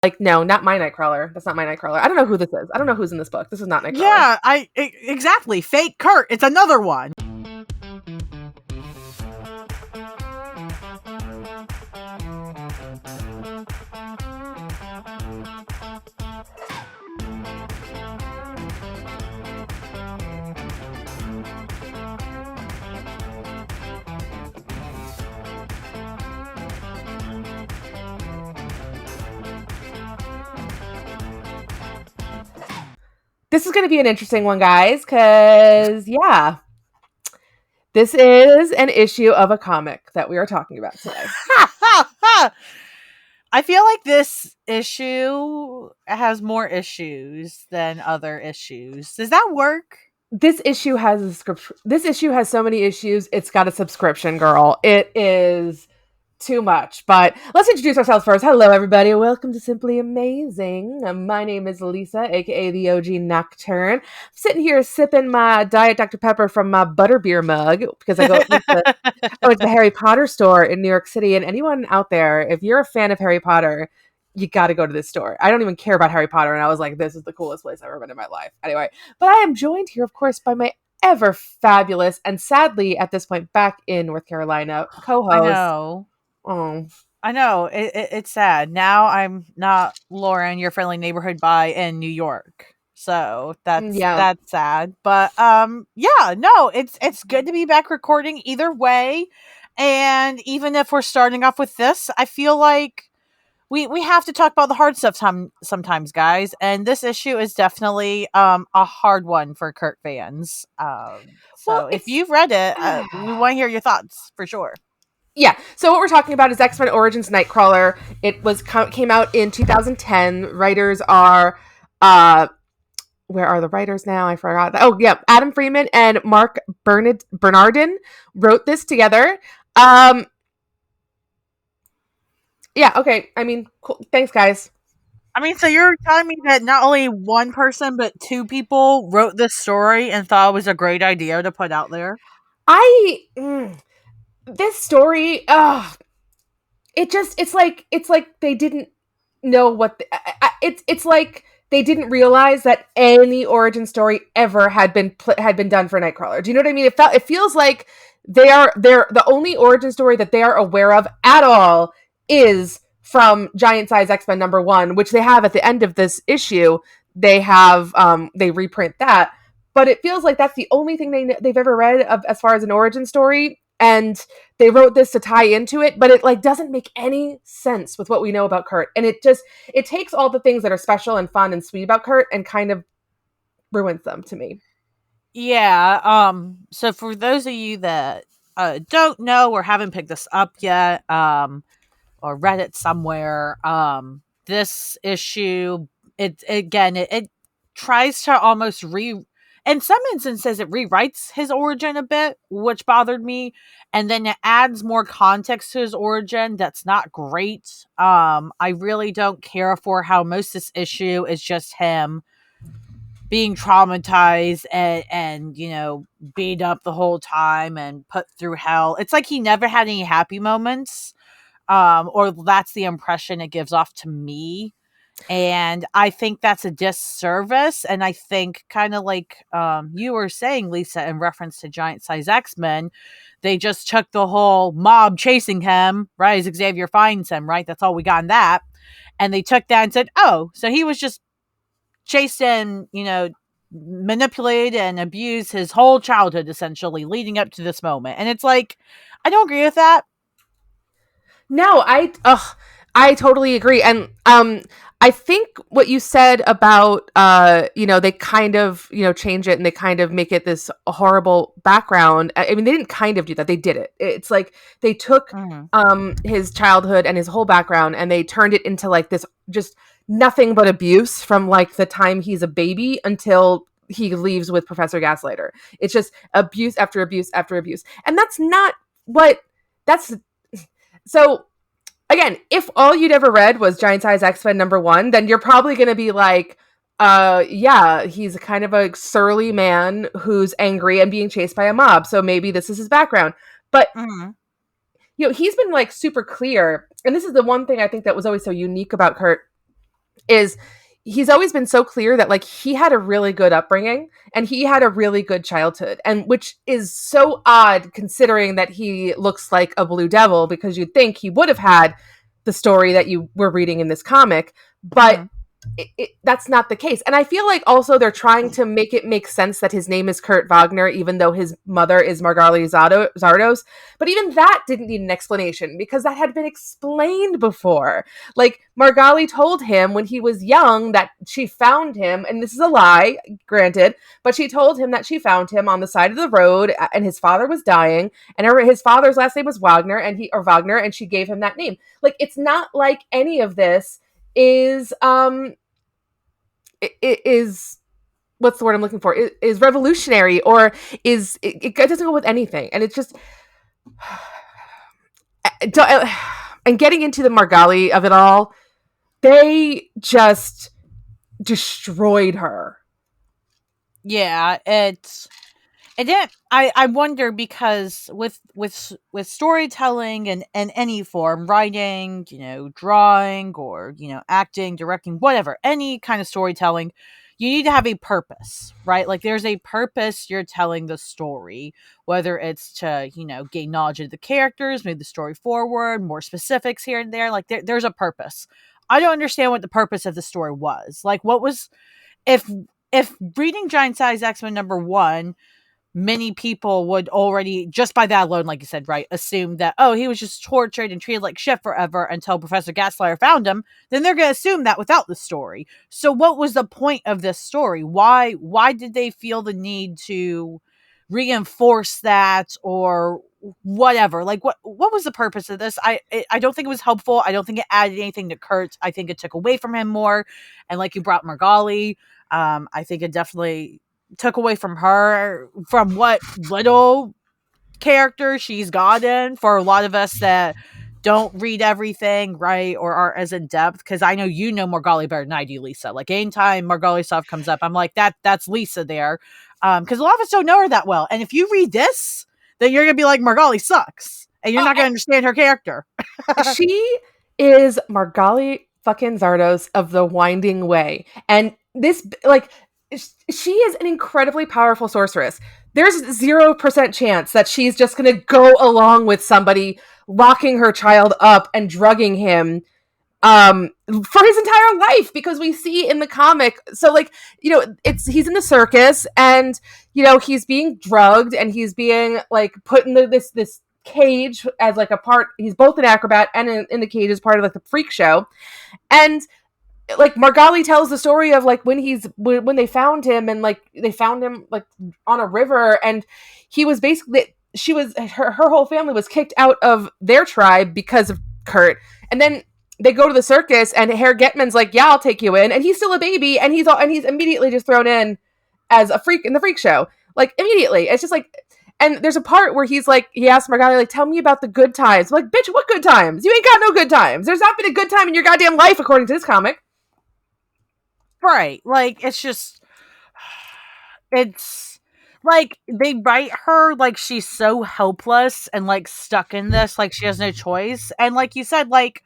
Like, no, not my Nightcrawler. That's not my Nightcrawler. I don't know who this is. I don't know who's in this book. This is not Nightcrawler. Yeah, exactly. Fake Kurt. It's another one. This is going to be an interesting one, guys, because, yeah, this is an issue of a comic that we are talking about today. I feel like this issue has more issues than other issues. Does that work? This issue has so many issues. It's got a subscription, girl. It is too much. But let's introduce ourselves first. Hello, everybody. Welcome to Simply Amazing. My name is Lisa, aka the OG Nocturne. I'm sitting here sipping my Diet Dr. Pepper from my butterbeer mug because I go to the Harry Potter store in New York City. And anyone out there, if you're a fan of Harry Potter, you got to go to this store. I don't even care about Harry Potter. And I was like, this is the coolest place I've ever been in my life. Anyway, but I am joined here, of course, by my ever fabulous and sadly, at this point, back in North Carolina, co-host. I know. Oh, I know. It's sad. Now I'm not Lauren, your friendly neighborhood bye in New York. So that's sad. But it's good to be back recording either way. And even if we're starting off with this, I feel like we have to talk about the hard stuff sometimes, guys. And this issue is definitely a hard one for Kurt fans. So if you've read it, we want to hear your thoughts for sure. Yeah, so what we're talking about is X-Men Origins Nightcrawler. It came out in 2010. Writers are, where are the writers now? I forgot. Oh, yeah, Adam Freeman and Mark Bernardin wrote this together. Yeah, okay. I mean, cool. Thanks, guys. I mean, so you're telling me that not only one person, but two people wrote this story and thought it was a great idea to put out there? This story, it's like they didn't know what it's like they didn't realize that any origin story ever had been done for Nightcrawler. Do you know what I mean? It feels like they're the only origin story that they are aware of at all is from Giant Size X-Men #1, which they have at the end of this issue. They have they reprint that, but it feels like that's the only thing they've ever read of as far as an origin story. And they wrote this to tie into it, but it like doesn't make any sense with what we know about Kurt. And it takes all the things that are special and fun and sweet about Kurt and kind of ruins them to me. Yeah. So for those of you that don't know or haven't picked this up yet, or read it somewhere, this issue, it tries to almost in some instances, it rewrites his origin a bit, which bothered me. And then it adds more context to his origin. That's not great. I really don't care for how most of this issue is just him being traumatized and beat up the whole time and put through hell. It's like he never had any happy moments. Or that's the impression it gives off to me. And I think that's a disservice. And I think kind of like you were saying, Lisa, in reference to Giant Size X-Men, they just took the whole mob chasing him, right? As Xavier finds him, right? That's all we got in that. And they took that and said, oh, so he was just chased and, manipulated and abused his whole childhood, essentially, leading up to this moment. And it's like, I don't agree with that. No, I totally agree. And I think what you said about they kind of change it and they kind of make it this horrible background. I mean, they didn't kind of do that; they did it. It's like they took his childhood and his whole background and they turned it into like this just nothing but abuse from like the time he's a baby until he leaves with Professor Gaslighter. It's just abuse after abuse after abuse, and that's not what that's. So, again, if all you'd ever read was Giant Size X-Men #1, then you're probably going to be like, yeah, he's kind of a surly man who's angry and being chased by a mob. So maybe this is his background. But, he's been like super clear. And this is the one thing I think that was always so unique about Kurt is he's always been so clear that like he had a really good upbringing and he had a really good childhood, and which is so odd considering that he looks like a blue devil, because you'd think he would have had the story that you were reading in this comic, but Mm-hmm. That's not the case. And I feel like also they're trying to make it make sense that his name is Kurt Wagner, even though his mother is Margali Szardos. But even that didn't need an explanation because that had been explained before. Like, Margali told him when he was young that she found him, and this is a lie, granted, but she told him that she found him on the side of the road and his father was dying, and his father's last name was Wagner, Wagner, and she gave him that name. Like, it's not like any of this is it is what's the word I'm looking for, is revolutionary, or it doesn't go with anything, and it's just and getting into the Margali of it all, they just destroyed her. Yeah, it didn't. I wonder, because with storytelling in any form, writing, drawing, or acting, directing, whatever, any kind of storytelling, you need to have a purpose, right? Like, there's a purpose you're telling the story, whether it's to gain knowledge of the characters, move the story forward, more specifics here and there. Like, there's a purpose. I don't understand what the purpose of the story was. Like, what was, if reading Giant Size X-Men #1, many people would already, just by that alone, like you said, right, assume that, oh, he was just tortured and treated like shit forever until Professor Gaslighter found him, then they're going to assume that without the story. So what was the point of this story? Why did they feel the need to reinforce that, or whatever? Like, what was the purpose of this? I don't think it was helpful. I don't think it added anything to Kurt. I think it took away from him more. And like you brought Margali, I think it definitely took away from her, from what little character she's gotten, for a lot of us that don't read everything, right, or aren't as in depth. Because I know Margali better than I do, Lisa. Like, anytime Margali stuff comes up, I'm like, that's Lisa there, because a lot of us don't know her that well. And if you read this, then you're gonna be like, Margali sucks, and you're not gonna understand her character. She is Margali fucking Szardos of the Winding Way, and this, like, she is an incredibly powerful sorceress. There's 0% chance that she's just going to go along with somebody locking her child up and drugging him for his entire life, because we see in the comic, so like, he's in the circus, and he's being drugged, and he's being like put in this cage as like a part. He's both an acrobat and in the cage as part of like the freak show. And like, Margali tells the story of like when they found him, and like they found him like on a river, and he was basically, her whole family was kicked out of their tribe because of Kurt. And then they go to the circus, and Herr Getman's like, yeah, I'll take you in, and he's still a baby, and he's immediately just thrown in as a freak in the freak show, like immediately. It's just like, and there's a part where he asks Margali, like, tell me about the good times. I'm like, bitch, what good times? You ain't got no good times. There's not been a good time in your goddamn life, according to this comic. Right. Like, it's like they write her like she's so helpless and like stuck in this, like she has no choice. And like you said, like,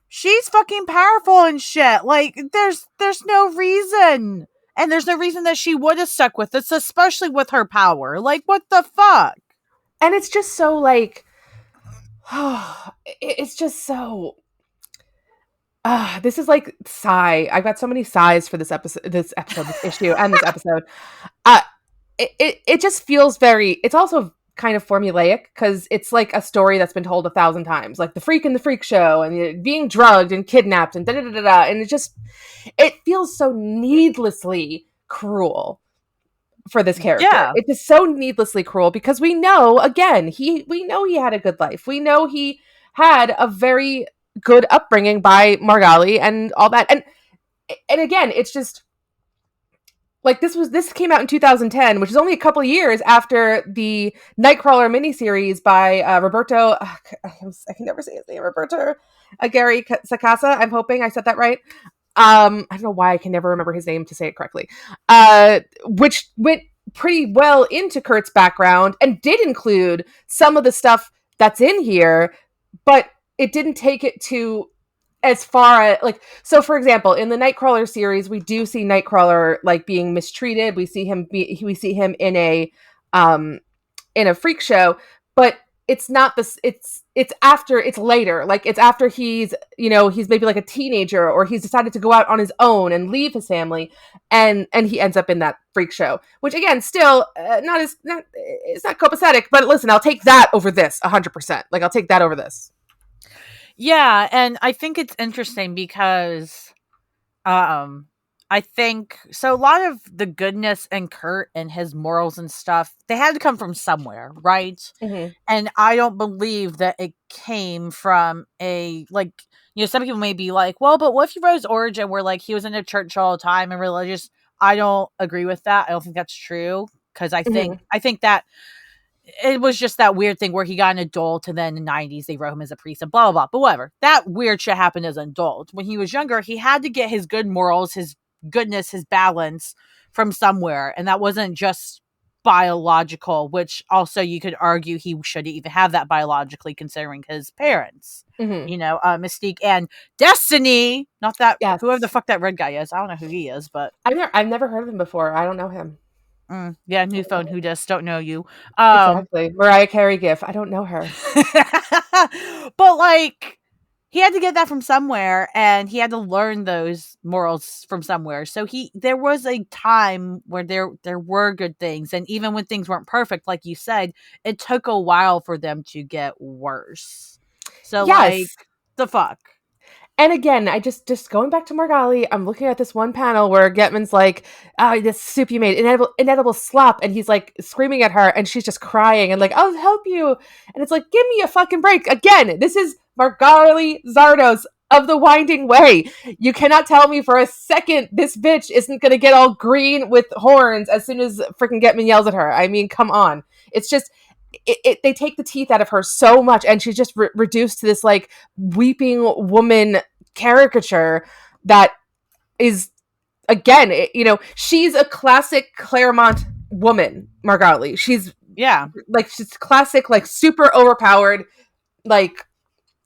she's fucking powerful and shit. Like, there's no reason. And there's no reason that she would have stuck with this, especially with her power. Like, what the fuck? And it's just so like, it's just so, this is like sigh. I've got so many sighs for this issue, and this episode. It just feels very, it's also kind of formulaic, because it's like a story that's been told 1,000 times, like the freak in the freak show, and being drugged and kidnapped and da-da-da-da-da, and it feels so needlessly cruel for this character. Yeah. It's just so needlessly cruel, because we know, again, we know he had a good life. We know he had a very good upbringing by Margali and all that. And again, it's just like, this came out in 2010, which is only a couple of years after the Nightcrawler miniseries by Roberto. I can never say his name. Roberto Aguirre-Sacasa. I'm hoping I said that right. I don't know why I can never remember his name to say it correctly. Which went pretty well into Kurt's background and did include some of the stuff that's in here, but it didn't take it to as far as like, so for example, in the Nightcrawler series, we do see Nightcrawler like being mistreated. We see him um in a freak show, but it's not this. It's later. Like it's after he's maybe like a teenager, or he's decided to go out on his own and leave his family, and he ends up in that freak show. Which again, still not it's not copacetic. But listen, I'll take that over this 100%. Like I'll take that over this. Yeah, and I think it's interesting because I think so a lot of the goodness in Kurt and his morals and stuff, they had to come from somewhere, right? Mm-hmm. And I don't believe that it came from some people may be like, well, but what if Hero's origin where like he was in a church all the time and religious? I don't agree with that. I don't think that's true because I think that it was just that weird thing where he got an adult and then in the 90s they wrote him as a priest and blah, blah, blah. But whatever. That weird shit happened as an adult. When he was younger, he had to get his good morals, his goodness, his balance from somewhere. And that wasn't just biological, which also you could argue he shouldn't even have that biologically considering his parents. Mystique and Destiny. Not that, Yes. whoever the fuck that red guy is. I don't know who he is, but. I've never heard of him before. I don't know him. Yeah, new phone. Who does? Don't know you. Exactly. Mariah Carey gif. I don't know her. But like, he had to get that from somewhere, and he had to learn those morals from somewhere. So there was a time where there were good things, and even when things weren't perfect, like you said, it took a while for them to get worse. So yes. Like, the fuck. And again, I just going back to Margali, I'm looking at this one panel where Getman's like, "Oh, this soup you made, inedible slop," and he's like screaming at her, and she's just crying and like, "I'll help you," and it's like, give me a fucking break. Again, this is Margali Szardos of the Winding Way. You cannot tell me for a second this bitch isn't gonna get all green with horns as soon as freaking Getman yells at her. I mean, come on. It's just. They take the teeth out of her so much, and she's just reduced to this like weeping woman caricature that is, again, she's a classic Claremont woman, Margali. She's classic, like super overpowered, like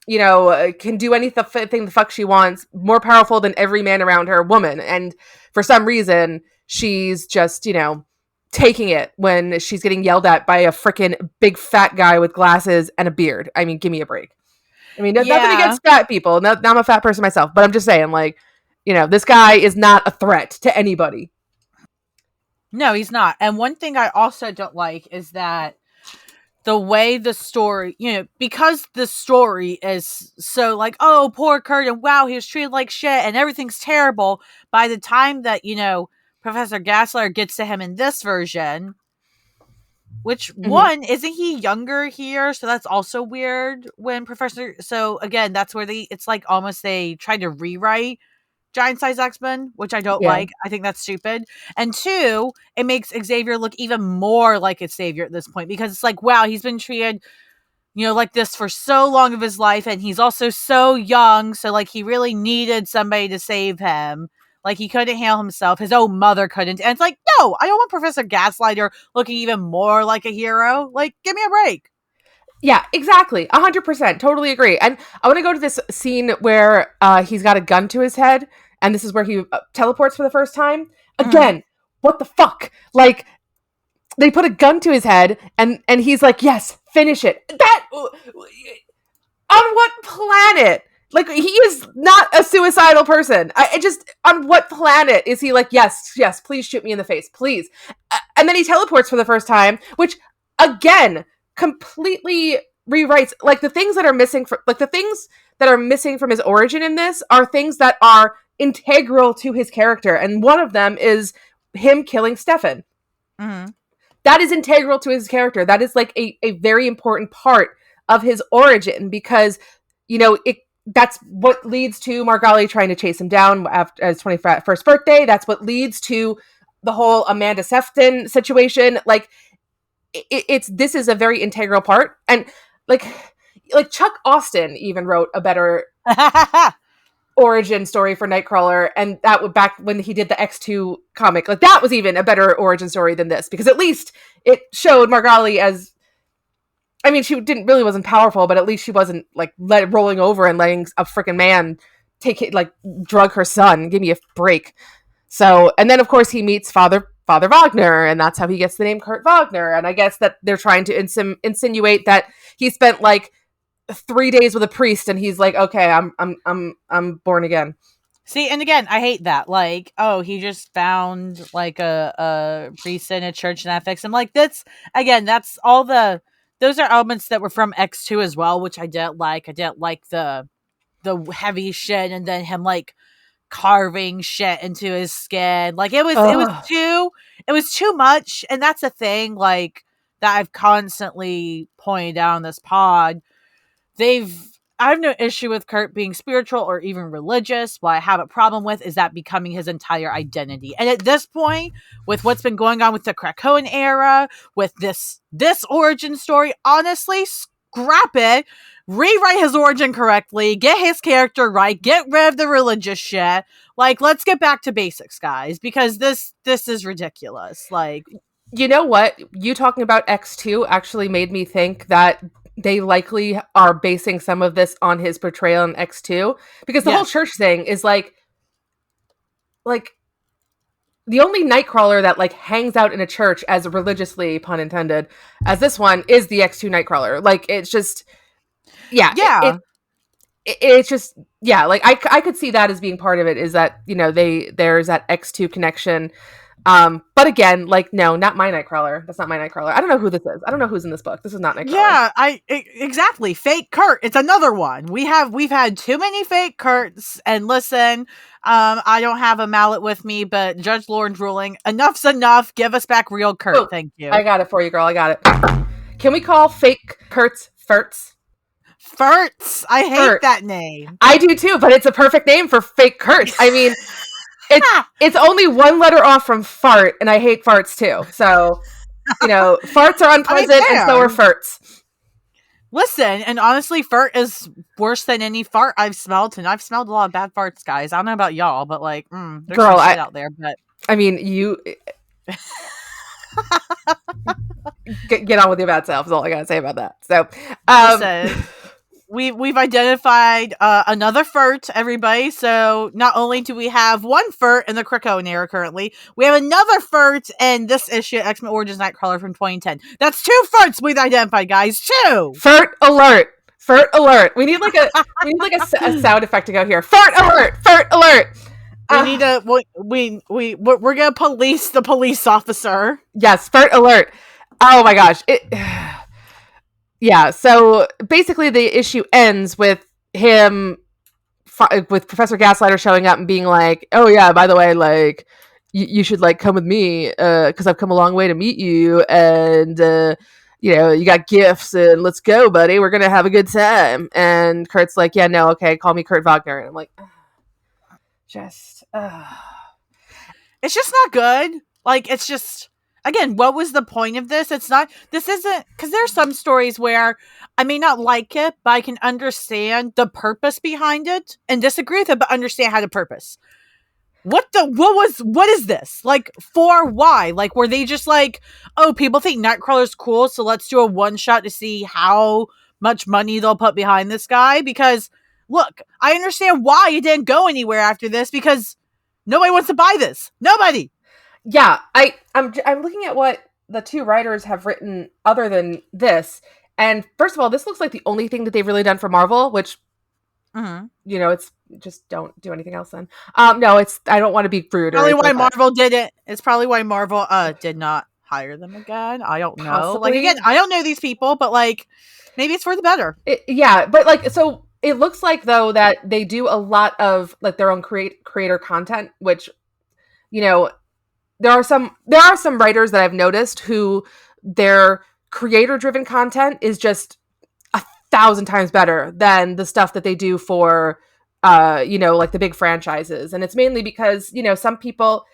can do anything the fuck she wants, more powerful than every man around her, woman, and for some reason she's just taking it when she's getting yelled at by a freaking big fat guy with glasses and a beard. I mean, give me a break. I mean, nothing against fat people. No, I'm a fat person myself, but I'm just saying, like, this guy is not a threat to anybody. No, he's not. And one thing I also don't like is that the way the story, because the story is so like, oh, poor Kurt, and wow, he was treated like shit, and everything's terrible. By the time that, Professor Gaslighter gets to him in this version, which one, isn't he younger here? So that's also weird when so again, that's where it's like almost they tried to rewrite Giant Size X-Men, which I don't like. I think that's stupid. And two, it makes Xavier look even more like a savior at this point, because it's like, wow, he's been treated like this for so long of his life, and he's also so young, so like he really needed somebody to save him. Like, he couldn't handle himself. His own mother couldn't. And it's like, no, I don't want Professor Gaslighter looking even more like a hero. Like, give me a break. Yeah, exactly. 100%. Totally agree. And I want to go to this scene where he's got a gun to his head, and this is where he teleports for the first time. Again, what the fuck? Like, they put a gun to his head, and he's like, yes, finish it. That... On what planet? Like, he is not a suicidal person. On what planet is he like, yes, please shoot me in the face, please. And then he teleports for the first time, which, again, completely rewrites, like, the things that are missing from his origin in this are things that are integral to his character. And one of them is him killing Stefan. That is integral to his character. That is, like, a very important part of his origin, because, that's what leads to Margali trying to chase him down after his 21st birthday. That's what leads to the whole Amanda Sefton situation. Like, this is a very integral part. And like Chuck Austen even wrote a better origin story for Nightcrawler, and that would back when he did the X2 comic. Like, that was even a better origin story than this, because at least it showed Margali as, I mean, she wasn't powerful, but at least she wasn't like rolling over and letting a freaking man take it, like drug her son. Give me a break. So, and then of course he meets Father Wagner, and that's how he gets the name Kurt Wagner. And I guess that they're trying to insinuate that he spent like 3 days with a priest, and he's like, okay, I'm born again. See, and again, I hate that. Like, oh, he just found like a priest in a church and that fixed him. Like, that's all those are elements that were from X2 as well, which I didn't like. I didn't like the heavy shit, and then him like carving shit into his skin. Like, it was too much. And that's a thing, like, that I've constantly pointed out on this pod. I have no issue with Kurt being spiritual or even religious. What I have a problem with is that becoming his entire identity. And at this point, with what's been going on with the Krakoan era, with this origin story, honestly, scrap it. Rewrite his origin correctly. Get his character right. Get rid of the religious shit. Like, let's get back to basics, guys, because this is ridiculous. Like, you know what? You talking about X2 actually made me think that they likely are basing some of this on his portrayal in X2, because the whole church thing is like the only Nightcrawler that like hangs out in a church as religiously, pun intended, as this one is the X2 Nightcrawler. Like, it's just, it's just, like I could see that as being part of it, is that, you know, there's that X2 connection. But again, like, no, not my Nightcrawler. That's not my Nightcrawler. I don't know who this is. I don't know who's in this book. This is not Nightcrawler. Yeah, exactly. Fake Kurt. It's another one. We've had too many fake Kurts. And listen, I don't have a mallet with me, but Judge Lauren's ruling. Enough's enough. Give us back real Kurt. Oh, thank you. I got it for you, girl. I got it. Can we call fake Kurts Furts? Furts. I hate that name. I do too, but it's a perfect name for fake Kurts. I mean, it's only one letter off from fart, and I hate farts too. So, you know, farts are unpleasant, and so are furts. Listen, and honestly, furt is worse than any fart I've smelled, and I've smelled a lot of bad farts, guys. I don't know about y'all, but like, there's girl, some shit out there. But I mean, you get on with your bad self is all I gotta say about that. So, listen. We've identified another furt, everybody. So not only do we have one furt in the Krakoan era currently, we have another furt in this issue, X-Men Origins Nightcrawler from 2010. That's 2 furts we've identified, guys. 2. Furt alert! Furt alert! We need like a sound effect to go here. Furt alert! Furt alert! We're gonna police the police officer. Yes, furt alert! Oh my gosh! Yeah, so basically the issue ends with him, with Professor Gaslighter showing up and being like, oh yeah, by the way, like, you should, like, come with me, because I've come a long way to meet you, and, you know, you got gifts, and let's go, buddy, we're gonna have a good time. And Kurt's like, yeah, no, okay, call me Kurt Wagner. And I'm like, it's just not good. Like, it's just... Again, what was the point of this? This isn't, because there are some stories where I may not like it, but I can understand the purpose behind it and disagree with it, but understand how to purpose. What is this? Like, for why? Like, were they just like, oh, people think Nightcrawler's cool, so let's do a one shot to see how much money they'll put behind this guy? Because, look, I understand why it didn't go anywhere after this, because nobody wants to buy this. Nobody. Yeah, I'm looking at what the 2 writers have written other than this, and first of all, this looks like the only thing that they've really done for Marvel, which, you know, it's just don't do anything else then. No, it's, I don't want to be rude. Probably why Marvel did it. It's probably why Marvel did not hire them again. I don't know. Possibly. Like, again, I don't know these people, but like, maybe it's for the better. Yeah, but like, so it looks like though that they do a lot of like their own creator content, which, you know. There are some writers that I've noticed who their creator-driven content is just 1,000 times better than the stuff that they do for, you know, like the big franchises. And it's mainly because, you know, some people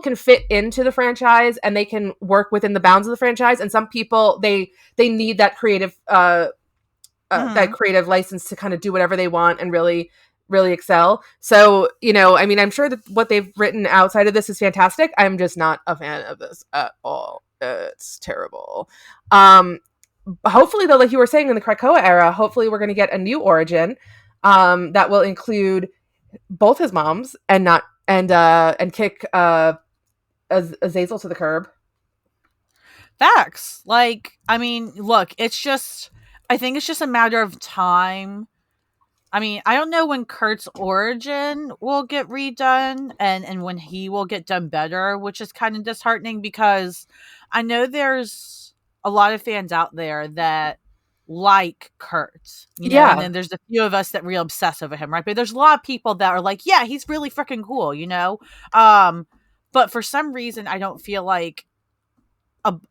can fit into the franchise and they can work within the bounds of the franchise, and some people they need that creative that creative license to kind of do whatever they want and really excel. So, you know, I mean, I'm sure that what they've written outside of this is fantastic. I'm just not a fan of this at all. It's terrible. Hopefully, though, like you were saying, in the Krakoa era, hopefully we're going to get a new origin that will include both his moms and kick Azazel to the curb. Facts. Like, I mean, look, I think it's just a matter of time. I mean, I don't know when Kurt's origin will get redone and when he will get done better, which is kind of disheartening because I know there's a lot of fans out there that like Kurt, and Yeah. then there's a few of us that real obsess over him, right? But there's a lot of people that are like, yeah, he's really freaking cool. But for some reason, I don't feel like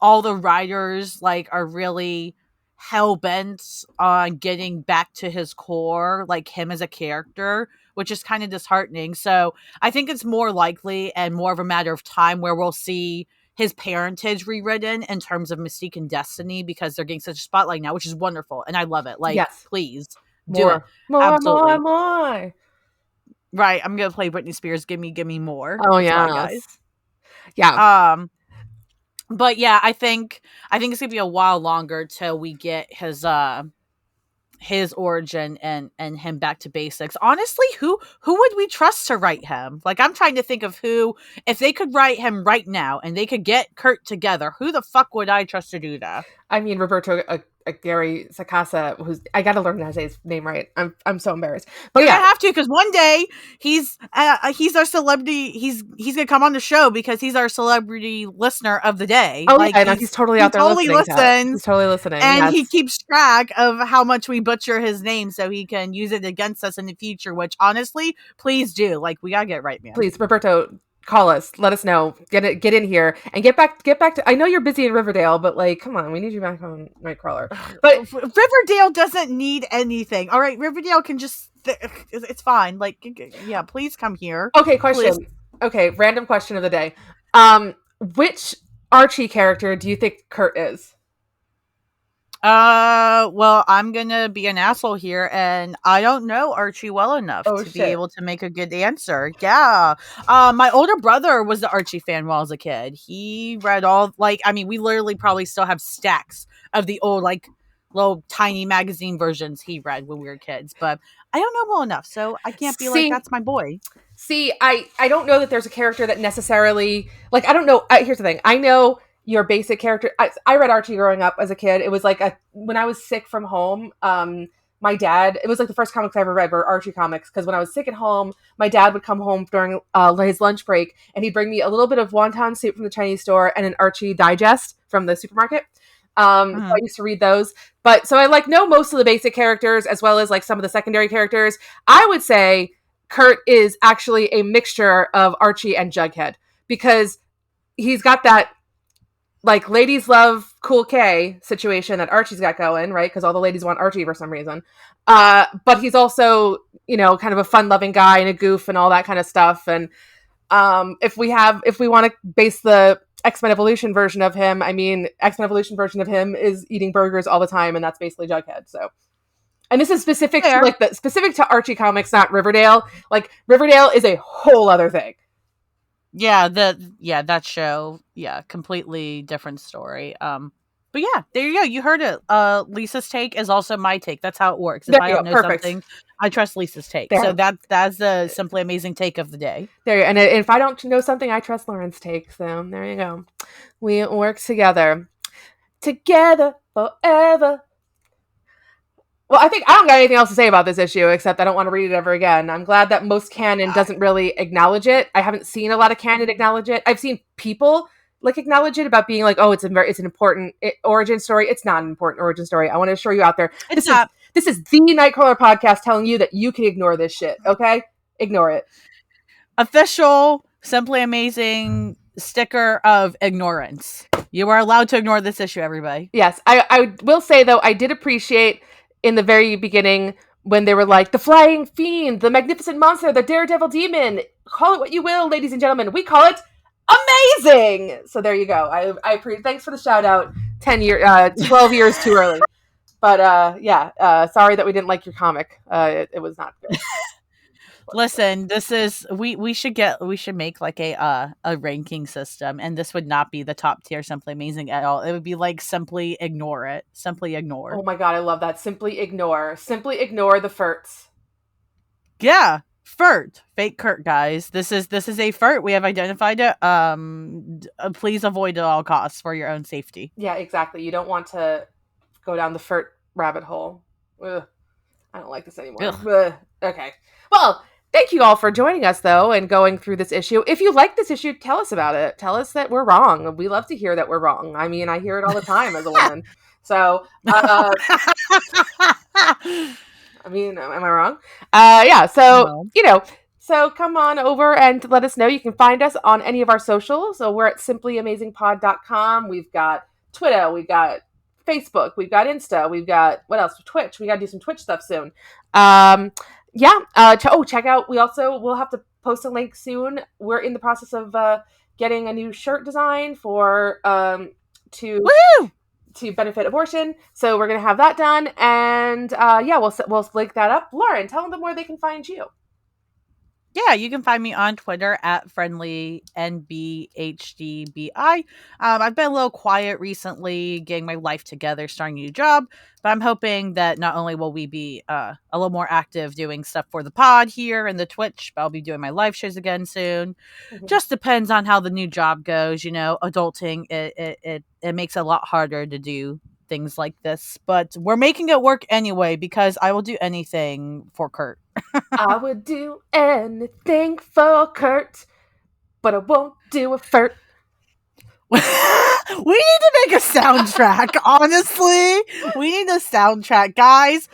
all the writers like are really hell bent on getting back to his core, like him as a character, which is kind of disheartening. So I think it's more likely and more of a matter of time where we'll see his parentage rewritten in terms of Mystique and Destiny because they're getting such a spotlight now, which is wonderful. And I love it. Like, Yes. please do it. More. Absolutely. Right. I'm going to play Britney Spears. Give me more. Oh, That's right, yeah. guys. Yeah. But yeah, I think it's gonna be a while longer till we get his origin and him back to basics. Honestly, who would we trust to write him? Like, I'm trying to think of who, if they could write him right now and they could get Kurt together, who the fuck would I trust to do that? I mean, Roberto Aguirre-Sacasa, who's I got to learn how to say his name right. I'm so embarrassed, but I yeah, have to because one day he's our celebrity. He's gonna come on the show because he's our celebrity listener of the day. oh Like yeah, no, he's totally he out there totally listening. He's listens. totally listening, And yes. he keeps track of how much we butcher his name so he can use it against us in the future, which honestly, please do. Like, we gotta get it right, man. Please, Roberto, call us. Let us know. Get in here and get back to. I know you're busy in Riverdale, but like, come on, we need you back on Nightcrawler. But Riverdale doesn't need anything. All right, Riverdale can just. It's fine. Like, yeah, please come here. okay, question. Please. Okay, random question of the day. Which Archie character do you think Kurt is? Well, I'm gonna be an asshole here, and I don't know Archie well enough Oh to be shit. able to make a good answer. Yeah. My older brother was the Archie fan while I was a kid. He read all, like, I mean, we literally probably still have stacks of the old, like, little tiny magazine versions he read when we were kids, but I don't know well enough, so I can't be like, that's my boy. See, I don't know that there's a character that necessarily, like, I don't know. Here's the thing. I know your basic character. I read Archie growing up as a kid. It was like when I was sick from home. My dad. It was like the first comics I ever read were Archie comics because when I was sick at home, my dad would come home during his lunch break and he'd bring me a little bit of wonton soup from the Chinese store and an Archie digest from the supermarket. So I used to read those. But so I like know most of the basic characters as well as like some of the secondary characters. I would say Kurt is actually a mixture of Archie and Jughead because he's got that like ladies love Cool K situation that Archie's got going, right? Because all the ladies want Archie for some reason. But he's also, kind of a fun-loving guy and a goof and all that kind of stuff. And if we want to base the X-Men Evolution version of him, I mean, X-Men Evolution version of him is eating burgers all the time, and that's basically Jughead. So, and this is specific to Archie comics, not Riverdale. Like Riverdale is a whole other thing. Yeah, that show, completely different story. But yeah, there you go. You heard it. Lisa's take is also my take. That's how it works. If I don't know something, I trust Lisa's take. There. So that's the simply amazing take of the day. There you go. And if I don't know something, I trust Lauren's take. So there you go. We work together forever. Well, I think I don't got anything else to say about this issue except I don't want to read it ever again. I'm glad that most canon doesn't really acknowledge it. I haven't seen a lot of canon acknowledge it. I've seen people like acknowledge it about being like, oh, it's an important origin story. It's not an important origin story. I want to assure you out there. This is the Nightcrawler podcast telling you that you can ignore this shit. Okay, ignore it. Official, simply amazing sticker of ignorance. You are allowed to ignore this issue, everybody. Yes, I will say though, I did appreciate in the very beginning when they were like, the flying fiend, the magnificent monster, the daredevil demon, call it what you will, ladies and gentlemen, we call it amazing. So there you go. I appreciate. Thanks for the shout out. 12 years too early. But sorry that we didn't like your comic. It was not good. Listen, this is we should make like a ranking system, and this would not be the top tier simply amazing at all. It would be like simply ignore it. Simply ignore. Oh my god, I love that. Simply ignore the Furts. Yeah. Furt, fake Kurt, guys. This is a furt. We have identified it. Please avoid at all costs for your own safety. Yeah, exactly. You don't want to go down the furt rabbit hole. Ugh, I don't like this anymore. Ugh. Okay. Well, thank you all for joining us, though, and going through this issue. If you like this issue, tell us about it. Tell us that we're wrong. We love to hear that we're wrong. I mean, I hear it all the time as a woman. So, I mean, am I wrong? Yeah. So, No. So come on over and let us know. You can find us on any of our socials. So we're at simplyamazingpod.com. We've got Twitter. We've got Facebook. We've got Insta. We've got, what else? Twitch. We got to do some Twitch stuff soon. Check out. We'll have to post a link soon. We're in the process of getting a new shirt design for to benefit abortion. So we're going to have that done. And we'll link that up. Lauren, tell them where they can find you. Yeah, you can find me on Twitter at friendlynbhdbi. I've been a little quiet recently, getting my life together, starting a new job, but I'm hoping that not only will we be a little more active doing stuff for the pod here and the Twitch, but I'll be doing my live shows again soon. Mm-hmm. Just depends on how the new job goes. Adulting, it makes it a lot harder to do things like this, but we're making it work anyway because I will do anything for Kurt. I would do anything for Kurt, but I won't do a furt. We need to make a soundtrack. Honestly, we need a soundtrack, guys.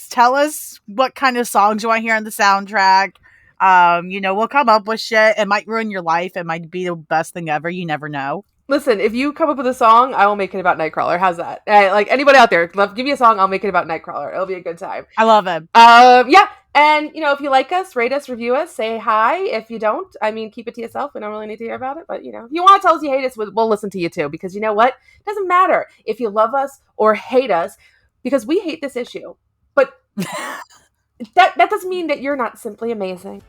Tell us what kind of songs you want to hear on the soundtrack. We'll come up with shit. It might ruin your life. It might be the best thing ever. You never know. Listen, if you come up with a song, I will make it about Nightcrawler. How's that? Like anybody out there, give me a song. I'll make it about Nightcrawler. It'll be a good time. I love it. Yeah. And, if you like us, rate us, review us, say hi. If you don't, keep it to yourself. We don't really need to hear about it. But, if you want to tell us you hate us, we'll listen to you too. Because you know what? It doesn't matter if you love us or hate us, because we hate this issue. But that doesn't mean that you're not simply amazing.